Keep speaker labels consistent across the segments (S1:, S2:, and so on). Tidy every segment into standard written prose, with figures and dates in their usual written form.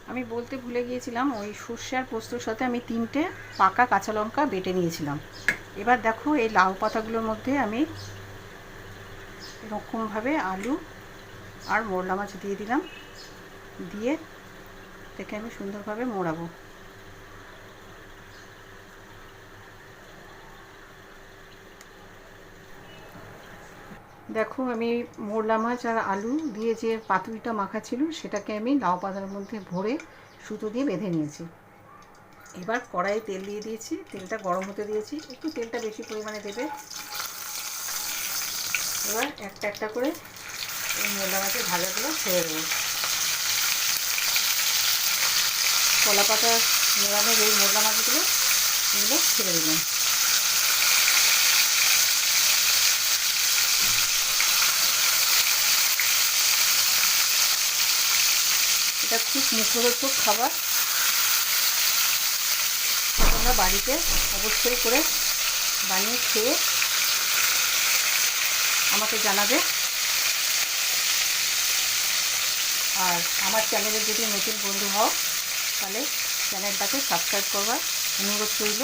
S1: আমি বলতে ভুলে গিয়েছিলাম, ওই সর্ষে আর পোস্তর সাথে আমি 3টে পাকা কাঁচা লঙ্কা বেটে নিয়েছিলাম। এবার দেখো এই লাউ পাতাগুলোর মধ্যে আমি এরকমভাবে আলু আর মোরলা মাছ দিয়ে দিলাম, দিয়ে এটাকে আমি সুন্দরভাবে মোড়াবো। দেখো আমি মোরলা মাছ আর আলু দিয়ে যে পাতুরিটা মাখা ছিল সেটাকে আমি লাউ পাতার মধ্যে ভরে সুতো দিয়ে বেঁধে নিয়েছি। এবার কড়াইয়ে তেল দিয়ে দিয়েছি, তেলটা গরম হতে দিয়েছি, একটু তেলটা বেশি পরিমাণে দেবে। এবার একটা একটা করে এই মোরলা মাছের ভাজাগুলো ছেড়ে দেবো। কলা পাতা মোড়ানোর এই মোরলা মাছগুলো এগুলো ছেড়ে দিলাম। এটা খুব মুখরোচক খাবার, তোমরা বাড়িতে অবশ্যই করে বানিয়ে খেয়ে আমাকে জানাবে। আর আমার চ্যানেলে যদি নতুন বন্ধু হও তাহলে চ্যানেলটাকে সাবস্ক্রাইব করবার অনুরোধ রইল।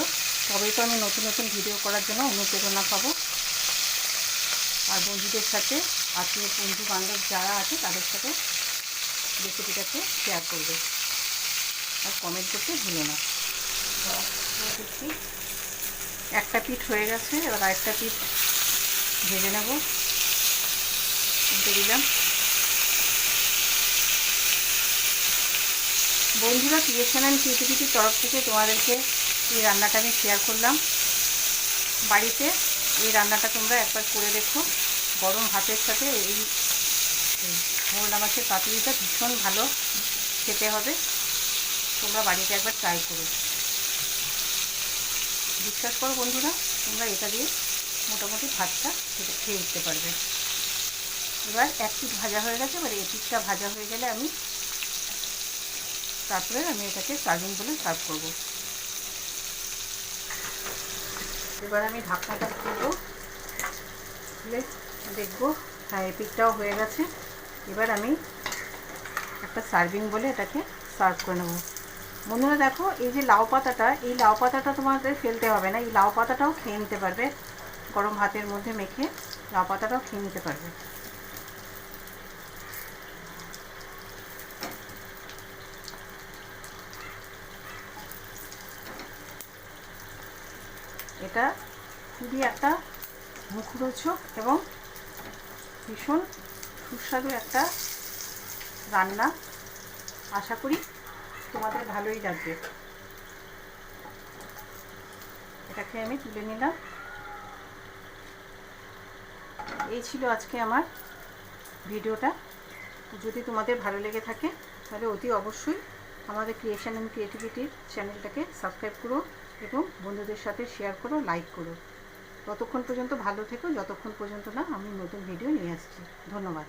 S1: তবেই তো আমি নতুন নতুন ভিডিও করার জন্য অনুপ্রেরণা পাবো। আর বন্ধুদের সাথে, আত্মীয় বন্ধু বান্ধব যারা আছে তাদের সাথে রেসিপিটাকে শেয়ার করবে আর কমেন্ট করতে ভুলো না। দেখছি একটা পিঠ হয়ে গেছে, এবার আরেকটা পিঠ ভেজে নেব। উল্টে দিলাম। বন্ধুরা, ক্রিয়েশন অ্যান্ড ক্রিয়েটিভিটির তরফ থেকে তোমাদেরকে এই রান্নাটা আমি শেয়ার করলাম। বাড়িতে এই রান্নাটা তোমরা একবার করে দেখো। গরম ভাতের সাথে এই মোরলা মাছের পাতুরিটা ভীষণ ভালো খেতে হবে। তোমরা বাড়িতে একবার ট্রাই করো। বিশ্বাস করো বন্ধুরা, তোমরা এটা দিয়ে মোটামুটি ভাতটা খেয়ে উঠতে পারবে। এবার এক পিঠ ভাজা হয়ে গেছে, এবার এই পিঠটা ভাজা হয়ে গেলে তারপরে আমি এটাকে সার্ভিং বলে সার্ভ করব। এবার আমি ঢাকনাটা খুলবো, খুলে দেখবো হ্যাঁ এই পিঠটাও হয়ে গেছে। এবার আমি একটা সার্ভিং বলে এটাকে সার্ভ করে নেব। বন্ধুরা দেখো, এই যে লাউ পাতাটা, এই লাউ পাতাটা তোমাদের ফেলতে হবে না, এই লাউ পাতাটাও খেয়ে নিতে পারবে। গরম ভাতের মধ্যে মেখে লাউ পাতাটাও খেয়ে নিতে পারবে। এটা খুবই একটা মুখরোচক এবং ভীষণ সুস্বাদু একটা রান্না। আশা করি তোমাদের ভালোই লাগবে। এটাকে আমি তুলে নিলাম। এই ছিল আজকে আমার ভিডিওটা। যদি তোমাদের ভালো লেগে থাকে তাহলে অতি অবশ্যই আমাদের ক্রিয়েশন অ্যান্ড ক্রিয়েটিভিটির চ্যানেলটাকে সাবস্ক্রাইব করো এবং বন্ধুদের সাথে শেয়ার করো, লাইক করো। ততক্ষণ পর্যন্ত ভালো থেকো, যতক্ষণ পর্যন্ত না আমি নতুন ভিডিও নিয়ে আসছি। ধন্যবাদ।